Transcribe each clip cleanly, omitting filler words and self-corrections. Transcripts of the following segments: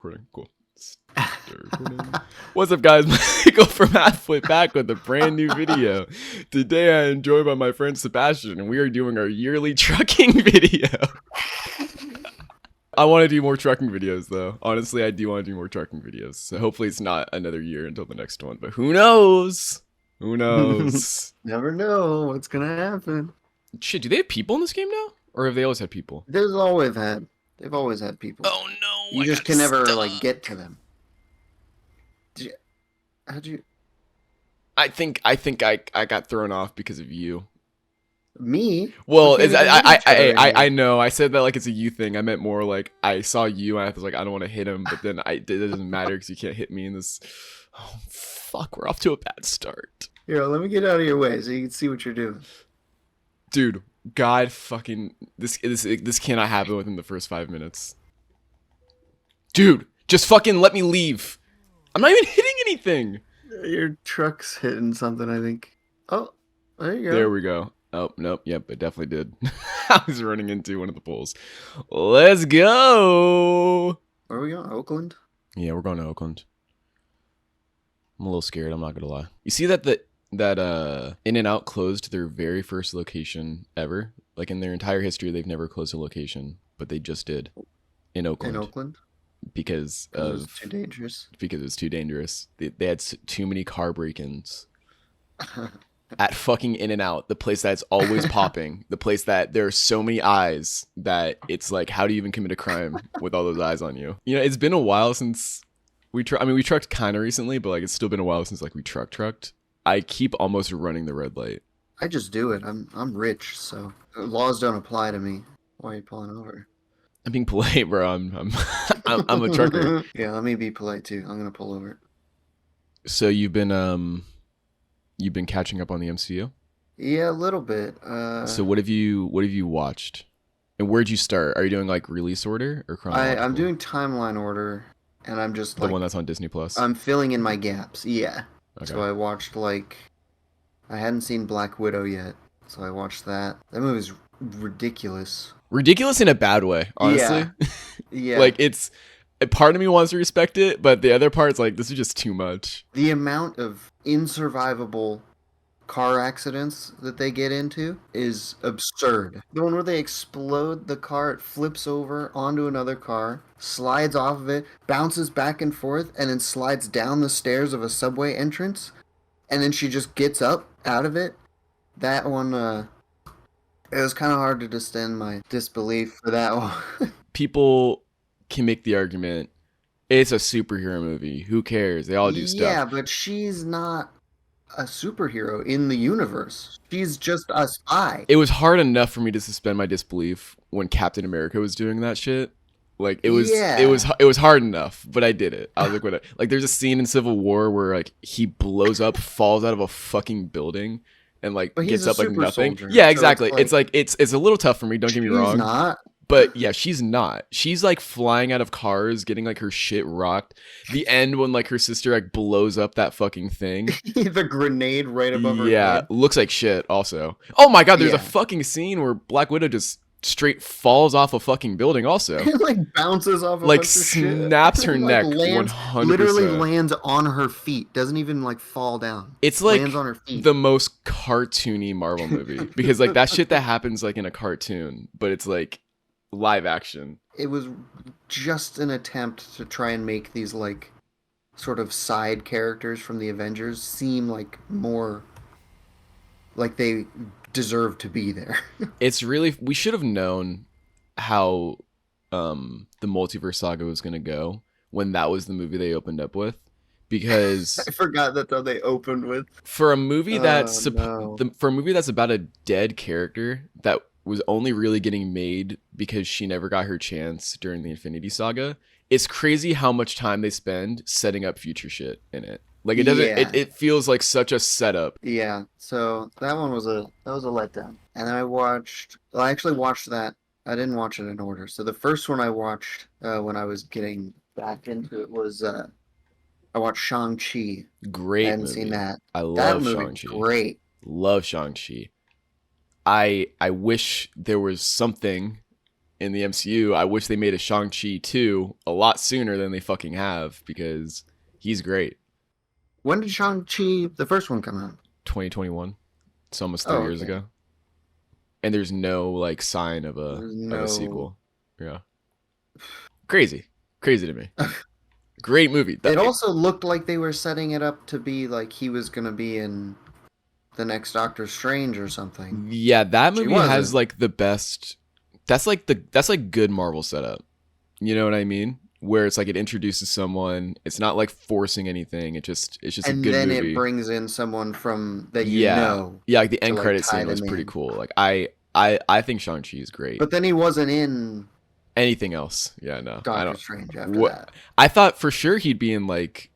recording. Cool. Start recording. What's up, guys? Michael from Halfway Back with a brand new video. Today I am joined by my friend Sebastian, and we are doing our yearly trucking video. I want to do more trucking videos, though. Honestly, I do want to do more trucking videos. So hopefully it's not another year until the next one, but who knows? Who knows? Never know what's gonna happen. Shit, do they have people in this game now? Or have they always had people? They've always had people. Oh no! You just can never like get to them. How'd you? I think I got thrown off because of you. Me? Well, I know. I said that like it's a you thing. I meant more like I saw you and I was like, I don't want to hit him, but then it doesn't matter because you can't hit me in this. Oh fuck, we're off to a bad start. Here, let me get out of your way so you can see what you're doing. Dude, God fucking this cannot happen within the first 5 minutes. Dude, just fucking let me leave. I'm not even hitting anything. Your truck's hitting something, I think. Oh, there you go. There we go. Oh, nope. Yep, it definitely did. I was running into one of the poles. Let's go. Where are we going? Oakland? Yeah, we're going to Oakland. I'm a little scared, I'm not going to lie. You see that In-N-Out closed their very first location ever? Like in their entire history, they've never closed a location, but they just did in Oakland. In Oakland? Because it was too dangerous. Because it was too dangerous. They had too many car break-ins. At fucking In-N-Out, the place that's always popping, the place that there are so many eyes that it's like, how do you even commit a crime with all those eyes on you? You know, it's been a while since we trucked kind of recently, but like it's still been a while since like we trucked. I keep almost running the red light. I just do it. I'm rich, so laws don't apply to me. Why are you pulling over? I'm being polite, bro. I'm a trucker. Yeah, let me be polite too. I'm gonna pull over. So you've been catching up on the MCU? Yeah, a little bit. So what have you watched? And where'd you start? Are you doing like release order or chronological? I'm doing timeline order, and I'm just the one that's on Disney Plus. I'm filling in my gaps. Yeah. Okay. So I watched I hadn't seen Black Widow yet, so I watched that. That movie's ridiculous. Ridiculous in a bad way, honestly. Yeah. Like it's a part of me wants to respect it, but the other part's like, this is just too much. The amount of insurvivable car accidents that they get into is absurd. The one where they explode the car, it flips over onto another car, slides off of it, bounces back and forth, and then slides down the stairs of a subway entrance, and then she just gets up out of it. That one, it was kind of hard to distend my disbelief for that one. People can make the argument, it's a superhero movie. Who cares? They all do stuff. Yeah, but she's not a superhero in the universe. She's just a spy. It was hard enough for me to suspend my disbelief when Captain America was doing that shit. Like it was hard enough, but I did it. I was like, what? Like there's a scene in Civil War where like he blows up, falls out of a fucking building, and like gets up like nothing. Soldier, yeah, exactly. So it's like it's a little tough for me. Don't get me wrong. She's not. But yeah, she's not. She's like flying out of cars, getting like her shit rocked. The end when like her sister like blows up that fucking thing. The grenade right above her head. Yeah, looks like shit also. Oh my god, there's a fucking scene where Black Widow just straight falls off a fucking building also. It like bounces off like snaps her neck 100%. Literally lands on her feet. Doesn't even like fall down. It's like lands on her feet. The most cartoony Marvel movie. Because like that shit that happens like in a cartoon, but it's like live action. It was just an attempt to try and make these like sort of side characters from the Avengers seem like more like they deserve to be there. It's really, we should have known how the multiverse saga was going to go when that was the movie they opened up with, because I forgot that's how they opened with. For a movie that's for a movie that's about a dead character that was only really getting made because she never got her chance during the Infinity Saga, it's crazy how much time they spend setting up future shit in it. Like it doesn't. It feels like such a setup. Yeah. So that one was a letdown. And then I actually watched that. I didn't watch it in order. So the first one I watched when I was getting back into it was I watched Shang-Chi. Great. I hadn't movie. seen that. I love Shang-Chi. Great. Love Shang-Chi. I wish there was something in the MCU. I wish they made a Shang-Chi 2 a lot sooner than they fucking have, because he's great. When did Shang-Chi, the first one, come out? 2021. It's almost Oh, 3 years okay. ago. And there's no like sign of a There's of a no. sequel. Yeah. Crazy. Crazy to me. Great movie. It also looked like they were setting it up to be like he was gonna be in the next Doctor Strange or something. Yeah, that She movie has wasn't. like the best. That's like good Marvel setup. You know what I mean? Where it's like it introduces someone. It's not like forcing anything. It's just a And good then it movie. brings in someone from that you Yeah, know yeah. Like the to end like credit tie scene was them pretty in. cool. Like I think Shang-Chi is great. But then he wasn't in Anything else? Yeah, no, I Doctor don't. Strange after What that. I thought for sure he'd be in like.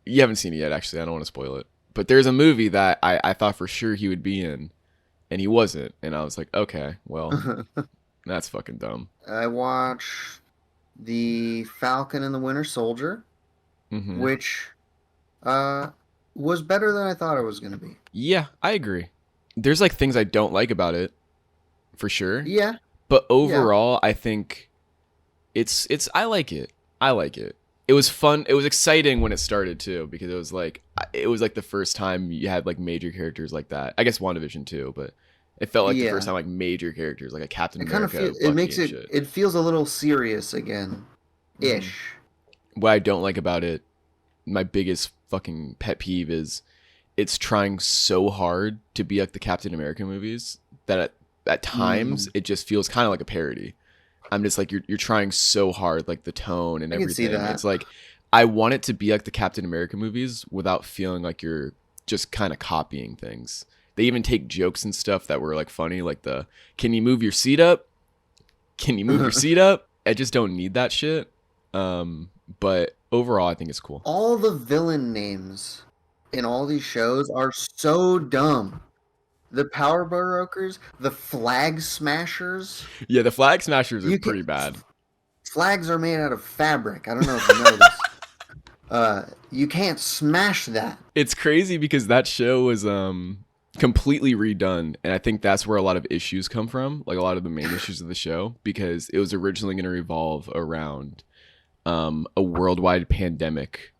You haven't seen it yet, actually. I don't want to spoil it. But there's a movie that I thought for sure he would be in, and he wasn't. And I was like, okay, well, that's fucking dumb. I watched the Falcon and the Winter Soldier, Hmm. which uh was better than I thought it was gonna be. Yeah, I agree. There's like things I don't like about it, for sure. Yeah, But yeah. overall, I think it's I like it. I like it. It was fun. It was exciting when it started too, because it was like the first time you had like major characters like that. I guess WandaVision too, but it felt like the first Yeah. time like major characters like a Captain It kind of America, it Bucky makes and it shit. it feels a little serious again, Hmm. ish. What I don't like about it, my biggest fucking pet peeve is it's trying so hard to be like the Captain America movies that at times Mm, it just feels kind of like a parody. I'm just like you're trying so hard, like the tone and I can see everything. that. It's like I want it to be like the Captain America movies without feeling like you're just kind of copying things. They even take jokes and stuff that were like funny, like the "Can you move your seat up? Can you move your seat up?" I just don't need that shit. But overall, I think it's cool. All the villain names in all these shows are so dumb. The Power Brokers, the Flag Smashers. Yeah, the Flag Smashers are You can pretty bad. Flags are made out of fabric. I don't know if you know this. You can't smash that. It's crazy because that show was completely redone, and I think that's where a lot of issues come from, like a lot of the main issues of the show, because it was originally going to revolve around a worldwide pandemic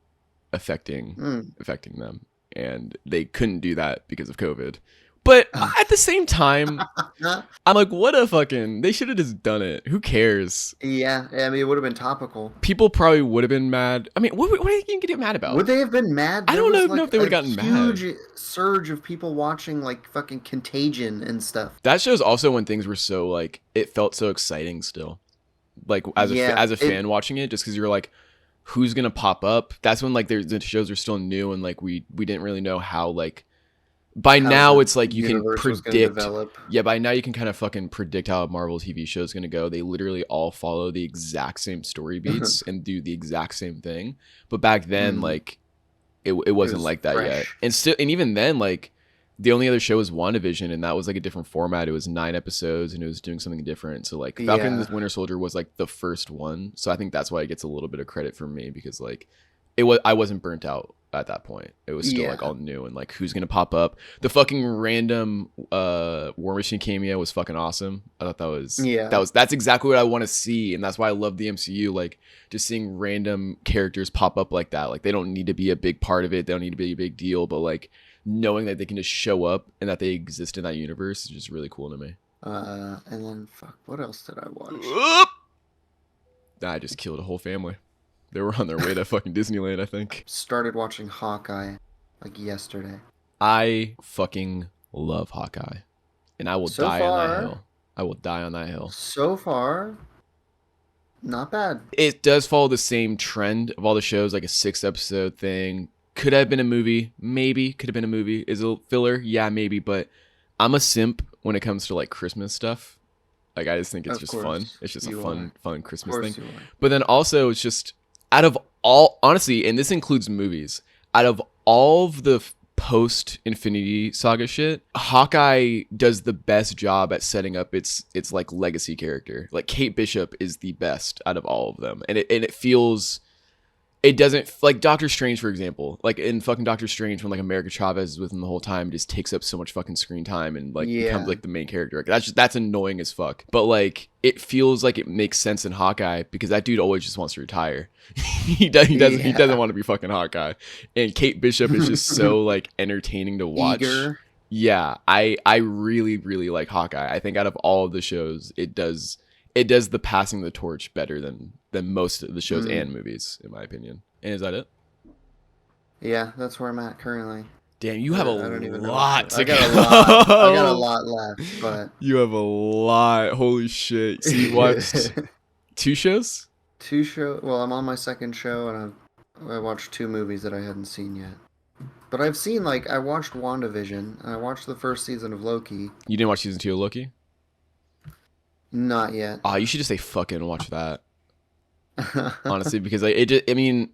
affecting Mm. affecting them, and they couldn't do that because of COVID. But at the same time, I'm like, what a fucking, they should have just done it. Who cares? Yeah, I mean, it would have been topical. People probably would have been mad. I mean, what are you gonna get mad about? Would they have been mad? I There don't was know like if they would a have gotten mad. huge surge of people watching like fucking Contagion and stuff. That shows also when things were so like it felt so exciting still. Like Yeah, as a fan watching it, just because you're like, who's gonna pop up? That's when like the shows are still new and like we didn't really know how like. By how now the it's like you can universe was going to predict. develop. Yeah, by now you can kind of fucking predict how a Marvel TV show is gonna go. They literally all follow the exact same story beats and do the exact same thing. But back then, Mm, like it it wasn't was like that yet. fresh. And even then, like the only other show was WandaVision, and that was like a different format. It was 9 episodes, and it was doing something different. So like Falcon and Yeah, the Winter Soldier was like the first one. So I think that's why it gets a little bit of credit from me, because like it was I wasn't burnt out at that point. It was still like yeah, all new and like who's gonna pop up. The fucking random War Machine cameo was fucking awesome. I thought yeah. that's exactly what I want to see, and that's why I love the MCU. Like just seeing random characters pop up like that. Like they don't need to be a big part of it. They don't need to be a big deal, but like knowing that they can just show up and that they exist in that universe is just really cool to me. And then fuck, what else did I watch? Oop! I just killed a whole family. They were on their way to fucking Disneyland, I think. Started watching Hawkeye like yesterday. I fucking love Hawkeye, and I will So die on that far, hill. I will die on that hill. so far, not bad. It does follow the same trend of all the shows, like a 6 episode thing. Could have been a movie, maybe. Could have been a movie. Is it a filler? Yeah, maybe. But I'm a simp when it comes to like Christmas stuff. Like I just think it's Of just fun. course, It's just a you fun, are. fun Of Christmas thing. course, you are. But then also it's just out of all, honestly, and this includes movies, out of all of the post Infinity Saga shit, Hawkeye does the best job at setting up its like legacy character. Like Kate Bishop is the best out of all of them, and it feels it doesn't, like Doctor Strange, for example, like in fucking Doctor Strange, when like America Chavez is with him the whole time, it just takes up so much fucking screen time and like becomes Yeah. like the main character. Like, that's annoying as fuck. But like it feels like it makes sense in Hawkeye because that dude always just wants to retire. He doesn't want to be fucking Hawkeye. And Kate Bishop is just so like entertaining to watch. Eager. Yeah, I really really like Hawkeye. I think out of all of the shows, it does the passing the torch better than most of the shows and movies, in my opinion. And is that it? Yeah, that's where I'm at currently. Damn, you have a I don't even know. lot to I go. got a lot. I got a lot left, but You have a lot. Holy shit. So you watched 2 shows? 2 shows. Well, I'm on my 2nd show, and I watched 2 movies that I hadn't seen yet. But I've seen, like, I watched WandaVision, and I watched the first season of Loki. You didn't watch season 2 of Loki? Not yet. Oh, you should just say fucking watch that. Honestly, because like I mean,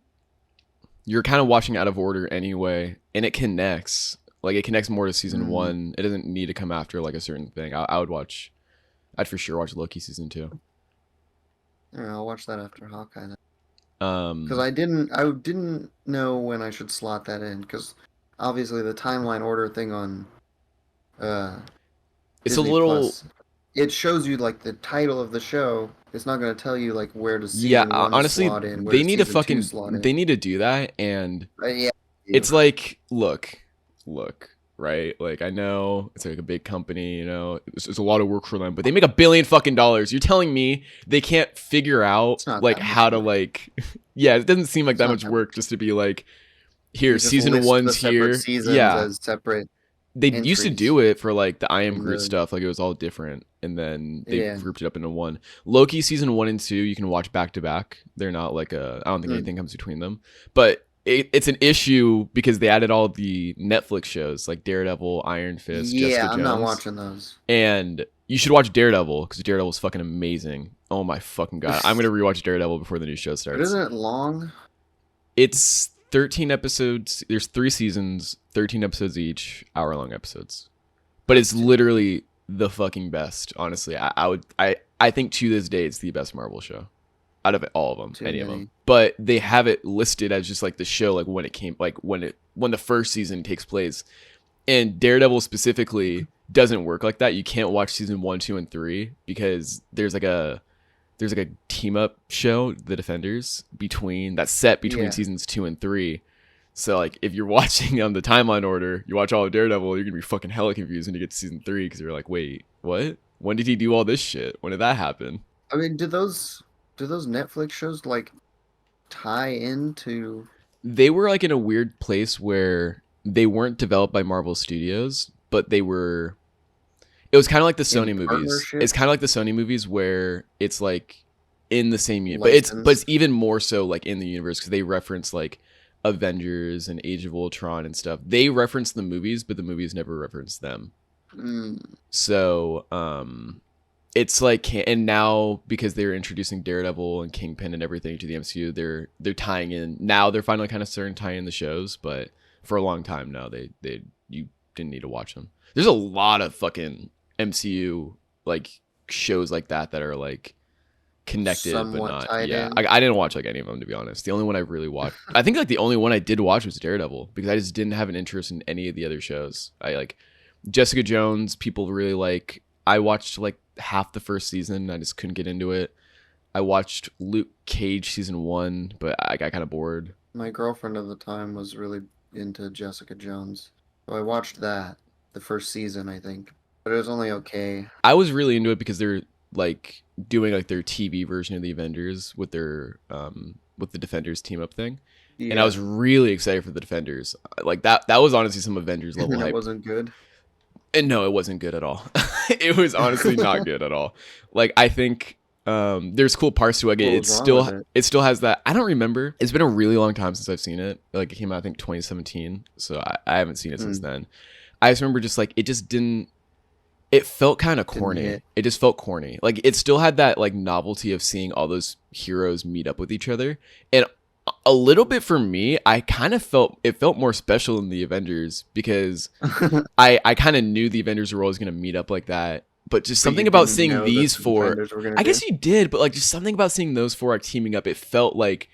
you're kind of watching out of order anyway, and it connects. Like it connects more to season 1. It doesn't need to come after like a certain thing. I'd for sure watch Loki season 2. Yeah, I'll watch that after Hawkeye then. Um, Because I didn't know when I should slot that in. Because obviously the timeline order thing on it's Disney a little. Plus, it shows you like the title of the show. It's not going to tell you like where to season Yeah, 1 honestly, slot in. Where they to need to season 2 fucking slot in. they need to do that, and Yeah. it's like look, right? Like I know it's like a big company, you know, it's a lot of work for them, but they make $1 billion fucking dollars. You're telling me they can't figure out not like that how much to work. like yeah, it doesn't seem like that not much that work just to be like here, You just season list the 1's separate here. seasons Yeah. as separate They used to entries do it for like the I Am in Groot the- stuff, like it was all different, and then they Yeah. grouped it up into one. Loki season 1 and 2 you can watch back to back. They're not like I don't think anything comes between them, but it's an issue because they added all the Netflix shows like Daredevil, Iron Fist, Jessica Yeah, Jones. I'm not watching those. And you should watch Daredevil because Daredevil's fucking amazing. Oh my fucking god, I'm gonna rewatch Daredevil before the new show But starts. isn't it long? It's 13 episodes. There's 3 seasons, 13 episodes each, hour-long episodes. But it's literally the fucking best. Honestly, I think to this day it's the best Marvel show out of all of them, Too any of many. them. But they have it listed as just like the show, like when it came, like when the first season takes place. And Daredevil specifically doesn't work like that. You can't watch season 1, 2, and 3 because there's like a team up show, The Defenders, that's set between Yeah. seasons 2 and 3. So like if you're watching on the timeline order, you watch all of Daredevil, you're gonna be fucking hella confused when you get to season 3 because you're like, wait, what? When did he do all this shit? When did that happen? I mean, do those Netflix shows like tie into? They were like in a weird place where they weren't developed by Marvel Studios, but they were. It was kind of like the Sony movies. partnership? It's kind of like the Sony movies where it's like in the same universe, but it's even more so like in the universe because they reference like Avengers and Age of Ultron and stuff. They reference the movies, but the movies never reference them. So it's like, and now because they're introducing Daredevil and Kingpin and everything to the MCU, they're tying in. Now they're finally kind of starting to tie in the shows, but for a long time now you didn't need to watch them. There's a lot of fucking MCU like shows like that are like connected Somewhat but not. tied Yeah, in. I didn't watch like any of them, to be honest. The only one I really watched, I think like the only one I did watch was Daredevil because I just didn't have an interest in any of the other shows. I like Jessica Jones. People really like. I watched like half the first season. I just couldn't get into it. I watched Luke Cage season 1, but I got kind of bored. My girlfriend at the time was really into Jessica Jones, so I watched that the first season, I think, but it was only okay. I was really into it because they're like doing like their TV version of the Avengers with their with the Defenders team up thing. Yeah. And I was really excited for the Defenders. Like that was honestly some Avengers level that hype. wasn't good. And no, it wasn't good at all. It was honestly not good at all. Like I think there's cool parts to it. What was wrong with It still has that. I don't remember. It's been a really long time since I've seen it. Like it came out I think 2017. So I haven't seen it since then. I just remember just like it just didn't. It felt kind of corny. hit. It just felt corny. Like it still had that like novelty of seeing all those heroes meet up with each other. And a little bit for me, I kind of felt it felt more special in the Avengers because I kind of knew the Avengers were always going to meet up like that. But just something about seeing these four, I guess you did, but like just something about seeing those four like teaming up, it felt like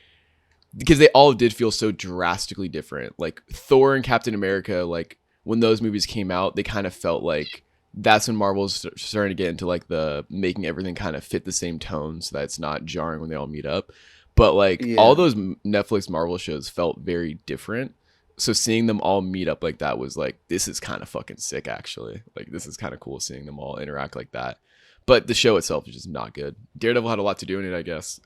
because they all did feel so drastically different. Like Thor and Captain America, like when those movies came out, they kind of felt like that's when Marvel's starting to get into like the making everything kind of fit the same tone so that it's not jarring when they all meet up. But like all Yeah. those Netflix Marvel shows felt very different. So seeing them all meet up like that was like, this is kind of fucking sick, actually. Like, this is kind of cool seeing them all interact like that. But the show itself is just not good. Daredevil had a lot to do in it, I guess.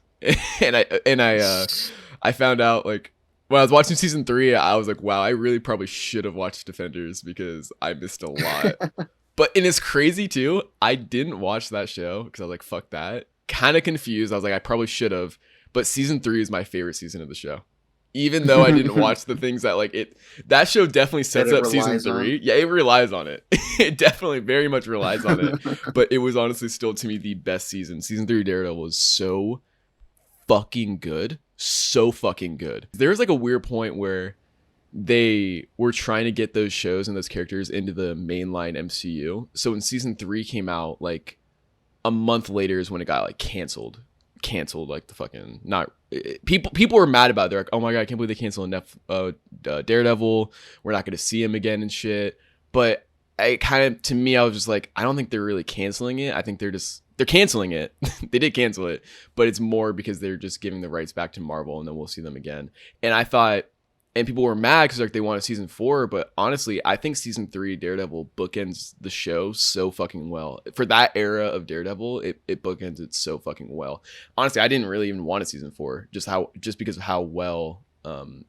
I found out like when I was watching season 3, I was like, wow, I really probably should have watched Defenders because I missed a lot. But and it's crazy too. I didn't watch that show because I was like, fuck that. Kind of confused. I was like, I probably should have. But season 3 is my favorite season of the show. Even though I didn't watch the things that like it, that show definitely sets up season 3. Yeah, it relies on it. It definitely very much relies on it. But it was honestly still to me the best season. Season 3 of Daredevil was so fucking good. So fucking good. There was like a weird point where they were trying to get those shows and those characters into the mainline MCU. So when season 3 came out, like a month later is when it got like canceled like the fucking not people were mad about it. They're like, oh my god, I can't believe they canceled Daredevil, we're not going to see him again and shit. But I kind of, to me, I was just like, I don't think they're really canceling it. I think they're canceling it. They did cancel it, but it's more because they're just giving the rights back to Marvel and then we'll see them again. And I thought, and people were mad because like they wanted season 4, but honestly, I think season 3 Daredevil bookends the show so fucking well. For that era of Daredevil, it bookends it so fucking well. Honestly, I didn't really even want a season 4, just because of how well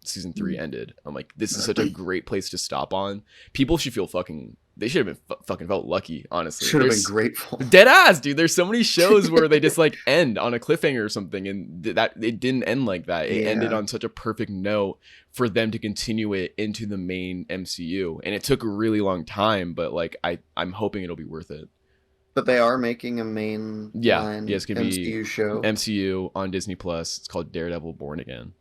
season 3 ended. I'm like, this is such a great place to stop on. People should feel fucking. They should have been fucking felt lucky, honestly. Should have been grateful. Dead ass, dude. There's so many shows where they just like end on a cliffhanger or something, and that it didn't end like that. It ended on such a perfect note for them to continue it into the main MCU, and it took a really long time, but like I'm hoping it'll be worth it. But they are making a main line it's gonna MCU be show. MCU on Disney Plus. It's called Daredevil Born Again.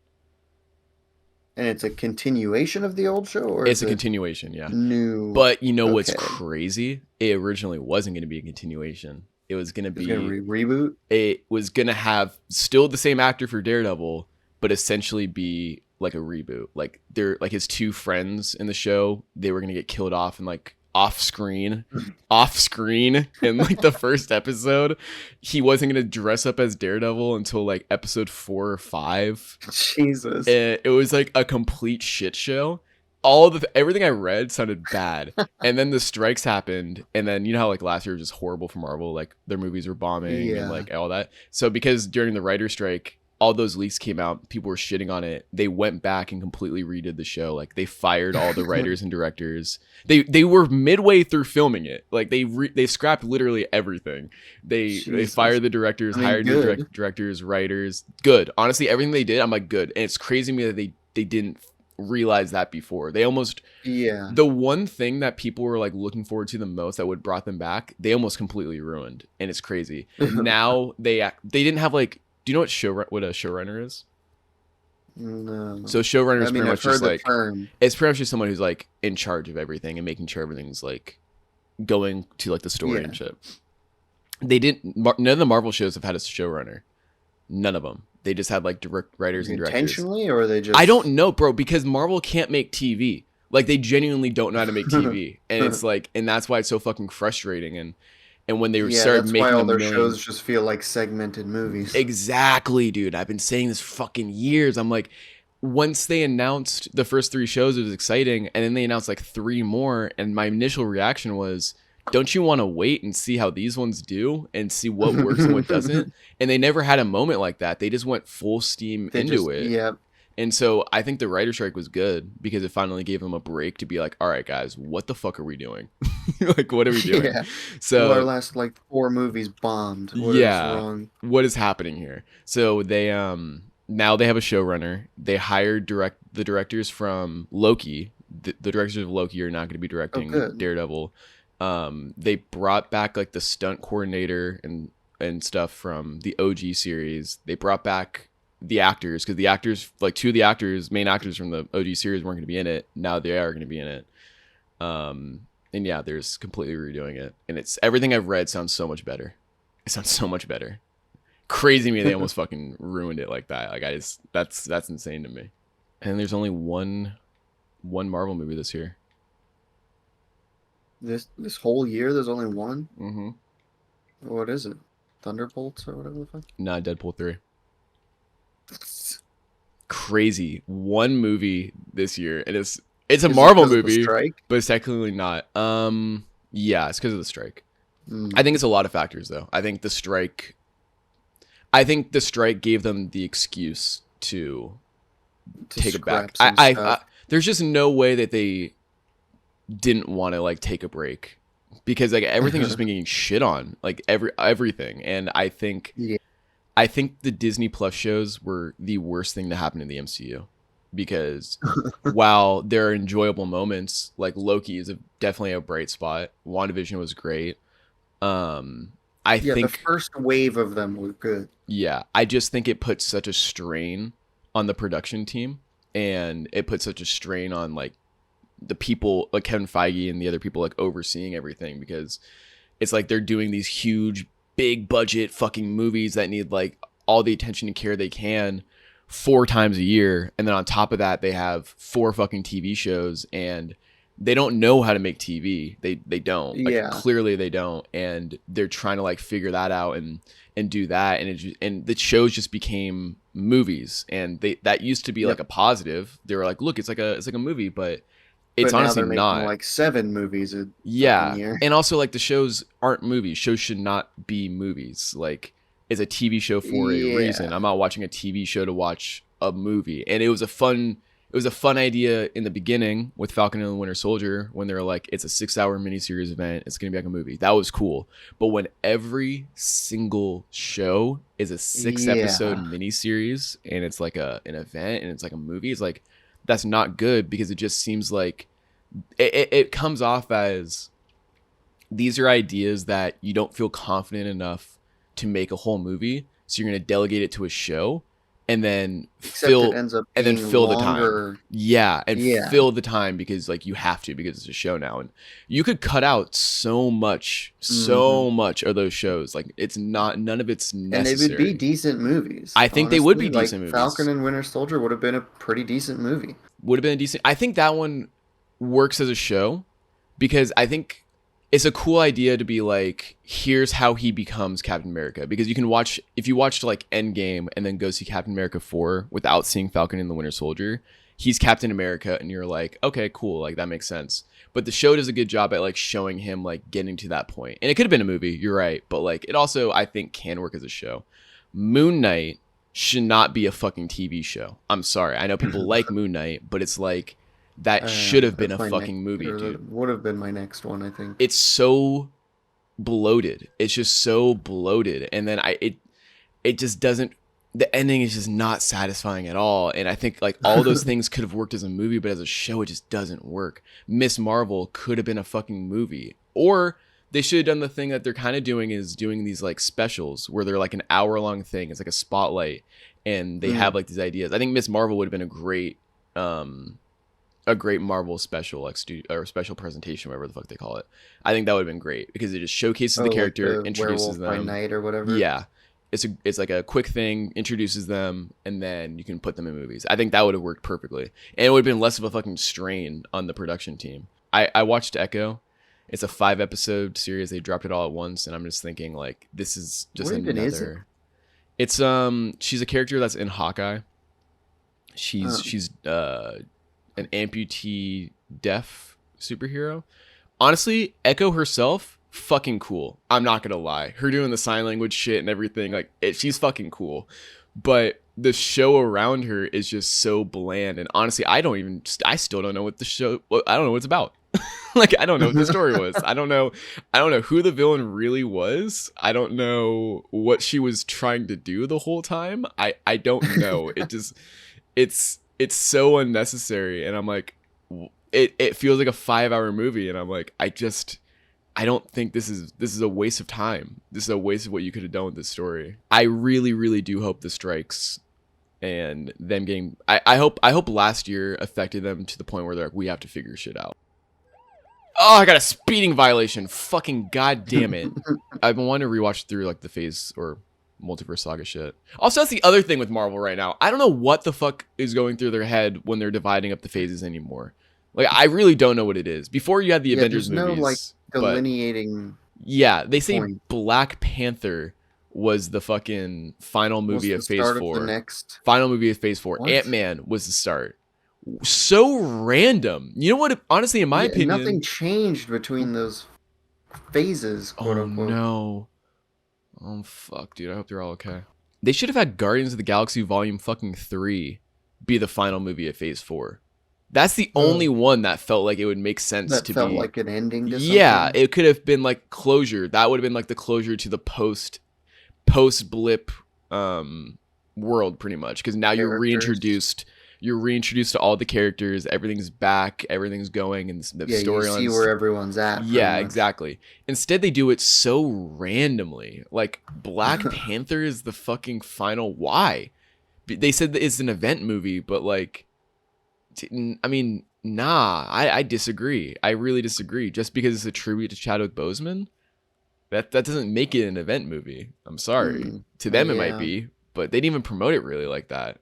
And it's a continuation of the old show, or it's a continuation, yeah. New. But you know what's crazy? It originally wasn't going to be a continuation. It was going to be reboot. It was going to have still the same actor for Daredevil, but essentially be like a reboot. Like they're like his two friends in the show, they were going to get killed off and like off screen in like the first episode. He wasn't going to dress up as Daredevil until like episode 4 or 5. Jesus. It was like a complete shit show. Everything I read sounded bad. And then the strikes happened, and then you know how like last year was just horrible for Marvel, like their movies were bombing and like all that. So because during the writer's strike all those leaks came out, people were shitting on it. They went back and completely redid the show. Like they fired all the writers and directors. They were midway through filming it. Like they scrapped literally everything. They fired the directors, hired new directors, writers. Good. Honestly, everything they did, I'm like, good. And it's crazy to me that they didn't realize that before. They almost the one thing that people were like looking forward to the most that would brought them back, they almost completely ruined. And it's crazy. Now they didn't have like, do you know what a showrunner is? No. So showrunner is pretty much just like term. It's pretty much just someone who's like in charge of everything and making sure everything's like going to like the story and shit. None of the Marvel shows have had a showrunner. None of them. They just had like direct writers and directors. Intentionally, or they just? I don't know, bro. Because Marvel can't make TV. Like they genuinely don't know how to make TV, and it's like, and that's why it's so fucking frustrating. And when they started making why all their shows just feel like segmented movies. Exactly, dude. I've been saying this fucking years. I'm like, once they announced the first 3 shows, it was exciting, and then they announced like 3 more, and my initial reaction was, don't you want to wait and see how these ones do and see what works and what doesn't? And they never had a moment like that. They just went full steam into it. Yep. And so I think the writer's strike was good because it finally gave them a break to be like, all right, guys, what the fuck are we doing? Like, what are we doing? So our last like 4 movies bombed. What is wrong? What is happening here? So they now they have a showrunner. They hired the directors from Loki. The directors of Loki are not going to be directing Daredevil. They brought back like the stunt coordinator and stuff from the OG series. They brought back the actors because the actors, like 2 of the main actors from the OG series weren't going to be in it. Now they are going to be in it. And yeah, there's completely redoing it. And it's everything I've read sounds so much better. It sounds so much better. crazy to me they almost fucking ruined it like that. Like I just that's insane to me. And there's only one Marvel movie this year. This whole year, there's only one. Mm-hmm. What is it? Thunderbolts or whatever the fuck. Nah, Deadpool 3. Crazy. One movie this year. And it's a Is it Marvel 'cause of the movie, strike? but it's technically not. Yeah, it's because of the strike. Mm, I think it's a lot of factors though. I think the strike gave them the excuse to to take it back. scrap some stuff. There's just no way that they didn't want to like take a break because like everything's just been getting shit on, like everything. And Yeah. I think the Disney Plus shows were the worst thing to happen in the MCU because while there are enjoyable moments, like Loki is definitely a bright spot. WandaVision was great. I Yeah, the think first wave of them were good. yeah, I just think it puts such a strain on the production team and it puts such a strain on like the people like Kevin Feige and the other people like overseeing everything because it's like they're doing these huge big budget fucking movies that need like all the attention and care they can 4 times a year, and then on top of that they have 4 fucking TV shows and they don't know how to make TV. They don't. Like Yeah. clearly they don't, and they're trying to like figure that out and do that, and and the shows just became movies, and that used to be like a positive. They were like, look, it's like a movie, but it's But now honestly they're making not. like 7 movies a Yeah. fucking year. And also like the shows aren't movies. Shows should not be movies. Like it's a TV show for a reason. Yeah. I'm not watching a TV show to watch a movie. And it was a fun idea in the beginning with Falcon and the Winter Soldier when they were like, it's a 6-hour miniseries event. It's going to be like a movie. That was cool. But when every single show is a 6-episode miniseries and it's like an event and it's like a movie, it's like, that's not good because it just seems like it comes off as these are ideas that you don't feel confident enough to make a whole movie, so you're going to delegate it to a show and then Except it ends up being fill the longer. time. Yeah, and Yeah. fill the time because like you have to because it's a show now, and you could cut out so much of those shows. Like it's not none of it's necessary. And they would be decent movies. I think they would be honestly. decent movies. Falcon and Winter Soldier would have been a pretty decent movie. Would have been a decent. I think that one works as a show because I think it's a cool idea to be like, here's how he becomes Captain America. Because you can watch, if you watched like Endgame and then go see Captain America 4 without seeing Falcon and the Winter Soldier, he's Captain America and you're like, okay, cool, like that makes sense. But the show does a good job at like showing him like getting to that point. And it could have been a movie, you're right, but like it also I think can work as a show. Moon Knight should not be a fucking TV show. I'm sorry. I know people like Moon Knight, but it's like that should have been a fucking movie, dude. Would have been my next one, I think. It's so bloated. It's just so bloated, and then it just doesn't. The ending is just not satisfying at all, and I think like all those things could have worked as a movie, but as a show, it just doesn't work. Miss Marvel could have been a fucking movie, or they should have done the thing that they're kind of doing is doing these like specials where they're like an hour-long thing. It's like a spotlight, and they have like these ideas. I think Miss Marvel would have been a great Marvel special, like or special presentation, whatever the fuck they call it. I think that would have been great because it just showcases the character, like the introduces Werewolf them. by Night or whatever. Yeah, it's like a quick thing, introduces them, and then you can put them in movies. I think that would have worked perfectly, and it would have been less of a fucking strain on the production team. I watched Echo. It's a 5-episode series. They dropped it all at once, and I'm just thinking like this is just What even another. is it? It's she's a character that's in Hawkeye. She's an amputee deaf superhero. Honestly, Echo herself, fucking cool. I'm not gonna lie. Her doing the sign language shit and everything, like she's fucking cool. But the show around her is just so bland. And honestly, I still don't know what the show. I don't know what it's about. Like I don't know what the story was. I don't know who the villain really was. I don't know what she was trying to do the whole time. I don't know. It's so unnecessary, and I'm like, it feels like a 5-hour movie, and I'm like, I don't think this is a waste of time. This is a waste of what you could have done with this story. I really, really do hope the strikes and them getting. I hope last year affected them to the point where they're like, we have to figure shit out. Oh, I got a speeding violation. Fucking goddamn it! I've been wanting to rewatch through like the phase or multiverse saga shit. Also, that's the other thing with Marvel right now. I don't know what the fuck is going through their head when they're dividing up the phases anymore. Like, I really don't know what it is. Before you had the Yeah, Avengers there's no like movies, but delineating yeah, they say point. Black Panther was the fucking final What's movie the of Phase start of the 4. next? Final movie of Phase 4. What? Ant-Man was the start. So random. You know what? Honestly, in my Yeah, nothing opinion, changed between those phases, quote oh unquote. no. Oh fuck, dude. I hope they're all okay. They should have had Guardians of the Galaxy Volume fucking 3 be the final movie of Phase 4. That's the only one that felt like it would make sense That to felt be. like an ending to Yeah, something. it could have been like closure. That would have been like the closure to the post blip world pretty much, because now Characters. you're reintroduced to all the characters, everything's back, everything's going, and the Yeah, you see storylines. where everyone's at, pretty Yeah, much. exactly. Instead, they do it so randomly. Like, Black Panther is the fucking final. Why? They said that it's an event movie, but like, I mean, nah. I disagree. I really disagree. Just because it's a tribute to Chadwick Boseman, that doesn't make it an event movie. I'm sorry. To them, it might Yeah. be, but they didn't even promote it really like that.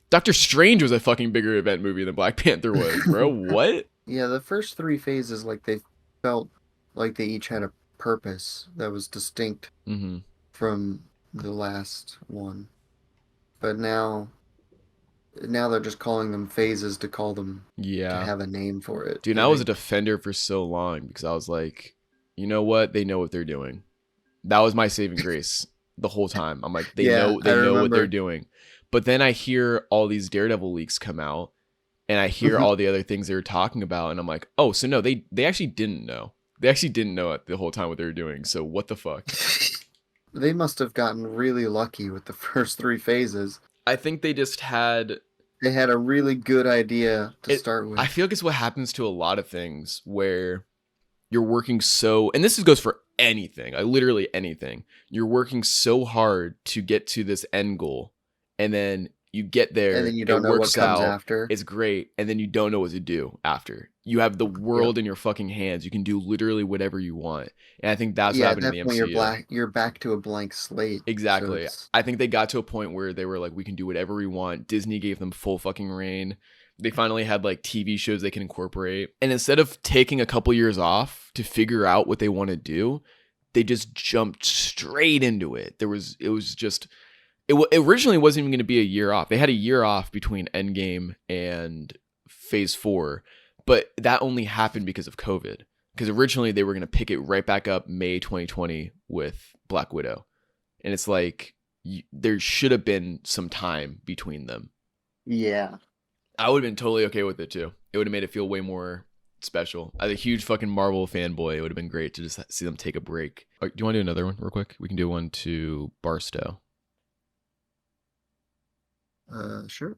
Doctor Strange was a fucking bigger event movie than Black Panther was, bro. What? Yeah, the first three phases, like they felt like they each had a purpose that was distinct Mm-hmm. from the last one. But now they're just calling them phases to call them to Yeah. have a name for it. Dude, I I was a think. defender for so long because I was like, you know what? They know what they're doing. That was my saving grace the whole time. I'm like, they Yeah, know I they know what they're remember. doing. But then I hear all these Daredevil leaks come out, and I hear all the other things they were talking about, and I'm like, oh, so no, they actually didn't know. They actually didn't know it the whole time what they were doing. So what the fuck? They must have gotten really lucky with the first three phases. I think they just had They had a really good idea to it. start I with. feel like it's what happens to a lot of things where you're working so, and this goes for anything, literally anything. You're working so hard to get to this end goal, and then you get And there, then you it don't know what works comes out, after. it's great, and then you don't know what to do after. You have the Yep. world in your fucking hands. You can do literally whatever you want, and I think that's what Yeah, at happened in that the point MCU. you're back to a blank slate. So Exactly. it's I think they got to a point where they were like, we can do whatever we want. Disney gave them full fucking reign. They finally had like TV shows they can incorporate. And instead of taking a couple years off to figure out what they want to do, they just jumped straight into it. It was just, it originally wasn't even going to be a year off. They had a year off between Endgame and Phase 4, but that only happened because of COVID. Because originally they were going to pick it right back up May 2020 with Black Widow. And it's like, there should have been some time between them. yeah. I would have been totally okay with it too. It would have made it feel way more special. As a huge fucking Marvel fanboy, it would have been great to just see them take a break. Do you want to do another one real quick? We can do one to Barstow. Sure.